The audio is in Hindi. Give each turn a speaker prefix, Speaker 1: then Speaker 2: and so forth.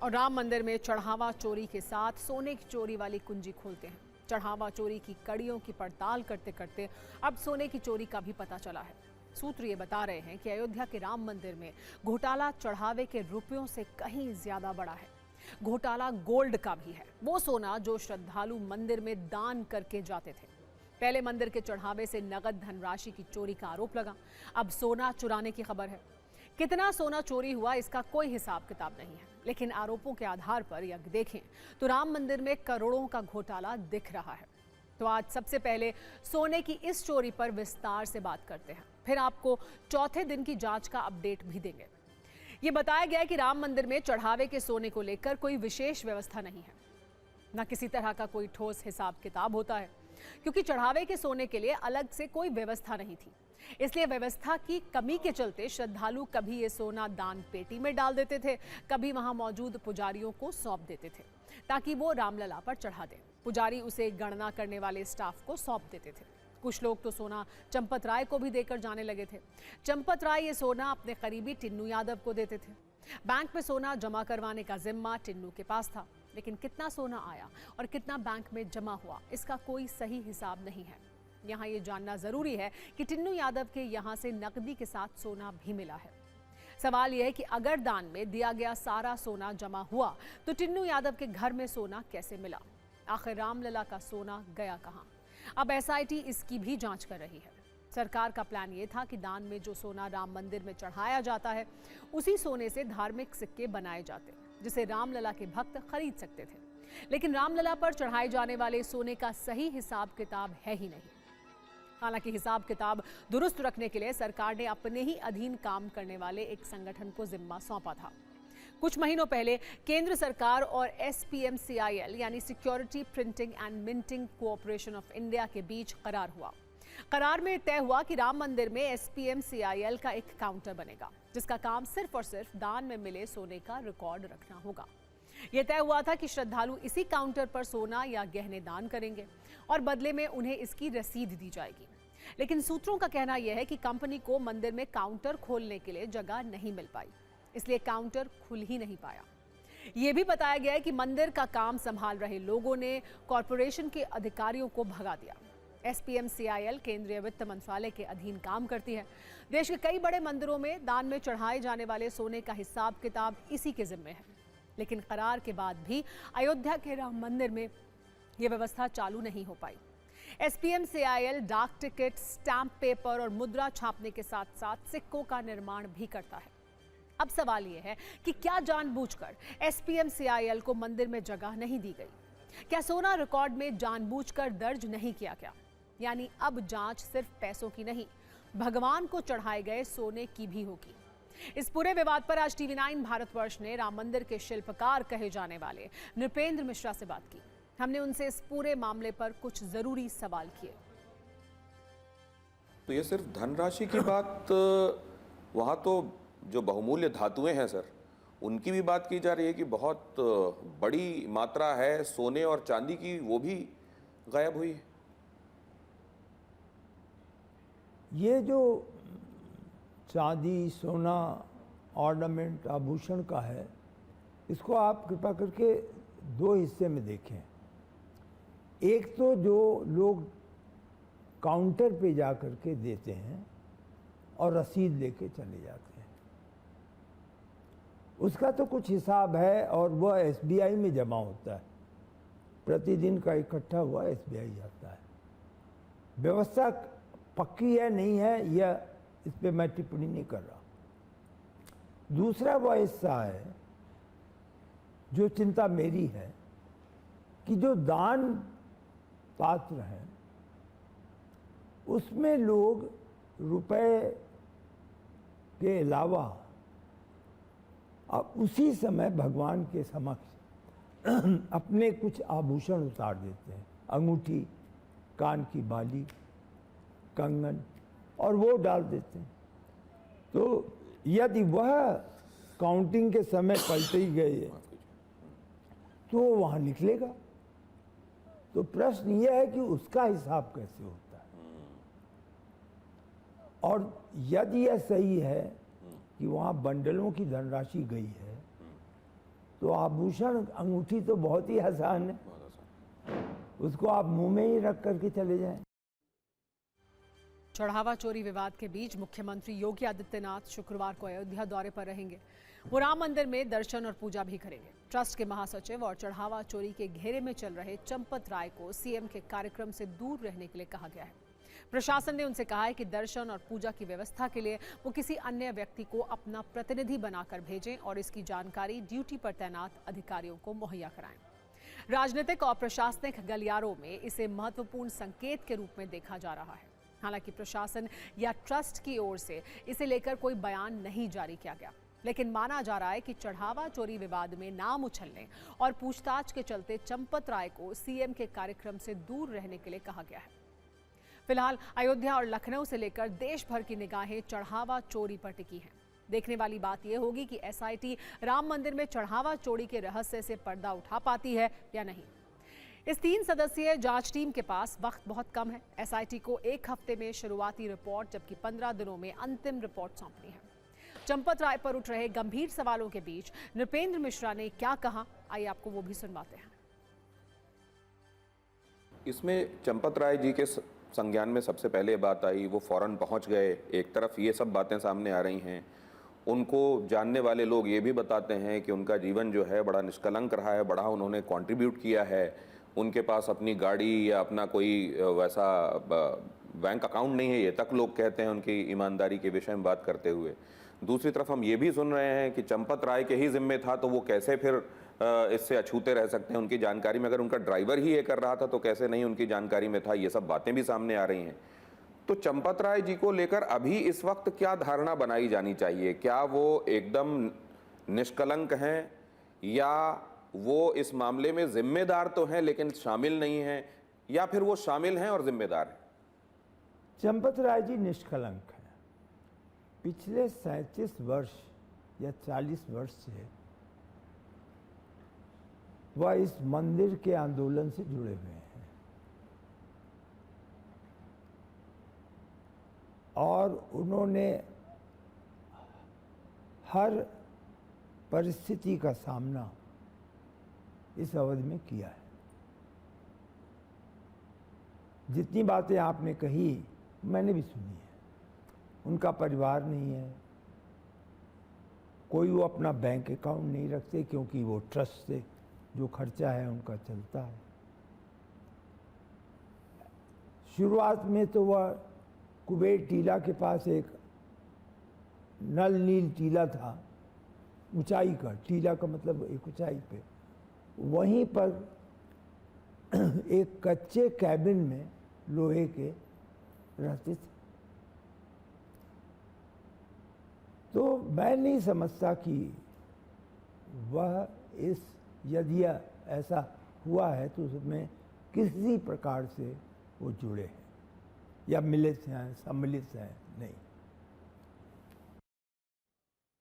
Speaker 1: और राम मंदिर में चढ़ावा चोरी के साथ सोने की चोरी वाली कुंजी खोलते हैं। चढ़ावा चोरी की कड़ियों की पड़ताल करते करते अब सोने की चोरी का भी पता चला है। सूत्र ये बता रहे हैं कि अयोध्या के राम मंदिर में घोटाला चढ़ावे के रुपयों से कहीं ज्यादा बड़ा है। घोटाला गोल्ड का भी है, वो सोना जो श्रद्धालु मंदिर में दान करके जाते थे। पहले मंदिर के चढ़ावे से नगद धनराशि की चोरी का आरोप लगा, अब सोना चुराने की खबर है। कितना सोना चोरी हुआ इसका कोई हिसाब किताब नहीं है, लेकिन आरोपों के आधार पर यदि देखें तो राम मंदिर में करोड़ों का घोटाला दिख रहा है। तो आज सबसे पहले सोने की इस चोरी पर विस्तार से बात करते हैं, फिर आपको चौथे दिन की जांच का अपडेट भी देंगे। ये बताया गया है कि राम मंदिर में चढ़ावे के सोने को लेकर कोई विशेष व्यवस्था नहीं है, न किसी तरह का कोई ठोस हिसाब किताब होता है, क्योंकि चढ़ावे के सोने के लिए अलग से कोई व्यवस्था नहीं थी। इसलिए व्यवस्था की कमी के चलते श्रद्धालु कभी ये सोना दान पेटी में डाल देते थे, कभी वहां मौजूद पुजारियों को सौंप देते थे ताकि वो रामलला पर चढ़ा दें। पुजारी उसे गणना करने वाले स्टाफ को सौंप देते थे। कुछ लोग तो सोना चंपत राय को भी देकर जाने लगे थे। चंपत राय ये सोना अपने करीबी टिन्नू यादव को देते थे। बैंक में सोना जमा करवाने का जिम्मा टिन्नू के पास था, लेकिन कितना सोना आया और कितना बैंक में जमा हुआ इसका कोई सही हिसाब नहीं है। यहाँ ये जानना जरूरी है कि टिन्नू यादव के यहाँ से नकदी के साथ सोना भी मिला है। सवाल यह है कि अगर दान में दिया गया सारा सोना जमा हुआ तो टिन्नू यादव के घर में सोना कैसे मिला? आखिर रामलला का सोना गया कहाँ? अब एसआईटी इसकी भी जांच कर रही है। सरकार का प्लान ये था कि दान में जो सोना राम मंदिर में चढ़ाया जाता है उसी सोने से धार्मिक सिक्के बनाए जाते, जिसे रामलला के भक्त खरीद सकते थे। लेकिन रामलला पर चढ़ाए जाने वाले सोने का सही हिसाब किताब है ही नहीं। हालांकि हिसाब किताब दुरुस्त रखने के लिए सरकार ने अपने ही अधीन काम करने वाले एक संगठन को जिम्मा सौंपा था। कुछ महीनों पहले केंद्र सरकार और SPMCIL यानी security printing and minting cooperation of India के बीच करार हुआ। करार में तय हुआ कि राम मंदिर में SPMCIL का एक काउंटर बनेगा, जिसका काम सिर्फ और सिर्फ दान में मिले सोने का रिकॉर्ड रखना होगा। यह तय हुआ था कि श्रद्धालु इसी काउंटर पर सोना या गहने दान करेंगे और बदले में उन्हें इसकी रसीद दी जाएगी। लेकिन सूत्रों का कहना यह है कि कंपनी को मंदिर में काउंटर खोलने के लिए जगह नहीं मिल पाई, इसलिए काउंटर खुल ही नहीं पाया। यह भी बताया गया है कि मंदिर का काम संभाल रहे लोगों ने कॉरपोरेशन के अधिकारियों को भगा दिया। SPMCIL केंद्रीय वित्त मंत्रालय के अधीन काम करती है। देश के कई बड़े मंदिरों में दान में चढ़ाए जाने वाले सोने का हिसाब किताब इसी के जिम्मे है। लेकिन करार के बाद भी अयोध्या के राम मंदिर में यह व्यवस्था चालू नहीं हो पाई। SPMCIL डाक टिकट, स्टैंप पेपर और मुद्रा छापने के साथ साथ सिक्कों का निर्माण भी करता है। अब सवाल यह है कि क्या जानबूझकर SPMCIL को मंदिर में जगह नहीं दी गई? क्या सोना रिकॉर्ड में जानबूझकर दर्ज नहीं किया गया? यानी अब जांच सिर्फ पैसों की नहीं, भगवान को चढ़ाए गए सोने की भी होगी। इस पूरे विवाद पर आज TV9 भारतवर्ष ने राम मंदिर के शिल्पकार कहे जाने वाले नृपेंद्र मिश्रा से बात की। हमने उनसे इस पूरे मामले पर कुछ जरूरी सवाल किए।
Speaker 2: तो ये सिर्फ धनराशि की बात, वहाँ तो जो बहुमूल्य धातुएं हैं सर, उनकी भी बात की जा रही है कि बहुत बड़ी मात्रा है सोने और चांदी की, वो भी गायब हुई है।
Speaker 3: ये जो चांदी, सोना, ऑर्नामेंट, आभूषण का है, इसको आप कृपा करके दो हिस्से में देखें। एक तो जो लोग काउंटर पे जा कर के देते हैं और रसीद लेके चले जाते हैं, उसका तो कुछ हिसाब है और वह SBI में जमा होता है। प्रतिदिन का इकट्ठा हुआ SBI जाता है। व्यवस्था पक्की है नहीं है, यह इस पे मैं टिप्पणी नहीं कर रहा। दूसरा वह हिस्सा है जो चिंता मेरी है कि जो दान पात्र हैं उसमें लोग रुपए के अलावा अब उसी समय भगवान के समक्ष अपने कुछ आभूषण उतार देते हैं, अंगूठी, कान की बाली, कंगन, और वो डाल देते हैं। तो यदि वह काउंटिंग के समय पलटे ही गए तो वहाँ निकलेगा। तो प्रश्न यह है कि उसका हिसाब कैसे होता है, और यदि यह सही है कि वहाँ बंडलों की धनराशि गई है, तो आभूषण अंगूठी तो बहुत ही आसान है,
Speaker 2: बहुत आसान।
Speaker 3: उसको आप मुंह में ही रख करके चले जाएं।
Speaker 1: चढ़ावा चोरी विवाद के बीच मुख्यमंत्री योगी आदित्यनाथ शुक्रवार को अयोध्या दौरे पर रहेंगे। वो राम मंदिर में दर्शन और पूजा भी करेंगे। ट्रस्ट के महासचिव और चढ़ावा चोरी के घेरे में चल रहे चंपत राय को सीएम के कार्यक्रम से दूर रहने के लिए कहा गया है। प्रशासन ने उनसे कहा है कि दर्शन और पूजा की व्यवस्था के लिए वो किसी अन्य व्यक्ति को अपना प्रतिनिधि बनाकर भेजें और इसकी जानकारी ड्यूटी पर तैनात अधिकारियों को मुहैया कराएं। राजनीतिक और प्रशासनिक गलियारों में इसे महत्वपूर्ण संकेत के रूप में देखा जा रहा है। हालांकि प्रशासन या ट्रस्ट की ओर से इसे लेकर कोई बयान नहीं जारी किया गया, लेकिन माना जा रहा है कि चढ़ावा चोरी विवाद में नाम उछलने और पूछताछ के चलते चंपत राय को सीएम के कार्यक्रम से दूर रहने के लिए कहा गया है। फिलहाल अयोध्या और लखनऊ से लेकर देश भर की निगाहें चढ़ावा चोरी पर टिकी हैं। देखने वाली बात यह होगी कि एसआईटी राम मंदिर में चढ़ावा चोरी के रहस्य से पर्दा उठा पाती है या नहीं। इस 3 सदस्यीय जांच टीम के पास वक्त बहुत कम है। एसआईटी को 1 हफ्ते में शुरुआती रिपोर्ट जबकि 15 दिनों में अंतिम रिपोर्ट सौंपनी है। चंपत राय पर उठ रहे गंभीर सवालों के बीच नृपेंद्र मिश्रा ने क्या कहा, आइए आपको वो भी सुनवाते हैं।
Speaker 2: इसमें चंपत राय जी के संज्ञान में सबसे पहले बात आई, वो फौरन पहुंच गए। एक तरफ ये सब बातें सामने आ रही हैं, उनको जानने वाले लोग ये भी बताते हैं कि उनका जीवन जो है बड़ा निष्कलंक रहा है, बड़ा उन्होंने कंट्रीब्यूट किया है। उनके पास अपनी गाड़ी या अपना कोई वैसा बैंक अकाउंट नहीं है, ये तक लोग कहते हैं उनकी ईमानदारी के विषय में बात करते हुए। दूसरी तरफ हम ये भी सुन रहे हैं कि चंपत राय के ही जिम्मे था तो वो कैसे फिर इससे अछूते रह सकते हैं। उनकी जानकारी में अगर उनका ड्राइवर ही ये कर रहा था तो कैसे नहीं उनकी जानकारी में था। ये सब बातें भी सामने आ रही हैं। तो चंपत राय जी को लेकर अभी इस वक्त क्या धारणा बनाई जानी चाहिए? क्या वो एकदम निष्कलंक हैं या वो इस मामले में जिम्मेदार तो हैं लेकिन शामिल नहीं हैं, या फिर वो शामिल हैं और जिम्मेदार हैं?
Speaker 3: चंपत राय जी निष्कलंक है। पिछले 37 वर्ष या 40 वर्ष से वह इस मंदिर के आंदोलन से जुड़े हुए हैं और उन्होंने हर परिस्थिति का सामना इस अवधि में किया है। जितनी बातें आपने कही मैंने भी सुनी है। उनका परिवार नहीं है, कोई वो अपना बैंक अकाउंट नहीं रखते क्योंकि वो ट्रस्ट से जो खर्चा है उनका चलता है। शुरुआत में तो वह कुबेर टीला के पास एक नल नील टीला था, ऊंचाई का, टीला का मतलब एक ऊंचाई पे, वहीं पर एक कच्चे कैबिन में लोहे के रहते थे। तो मैं नहीं समझता कि वह इस, यदि ऐसा हुआ है तो उसमें किसी प्रकार से वो जुड़े हैं या मिलित हैं, सम्मिलित हैं, नहीं।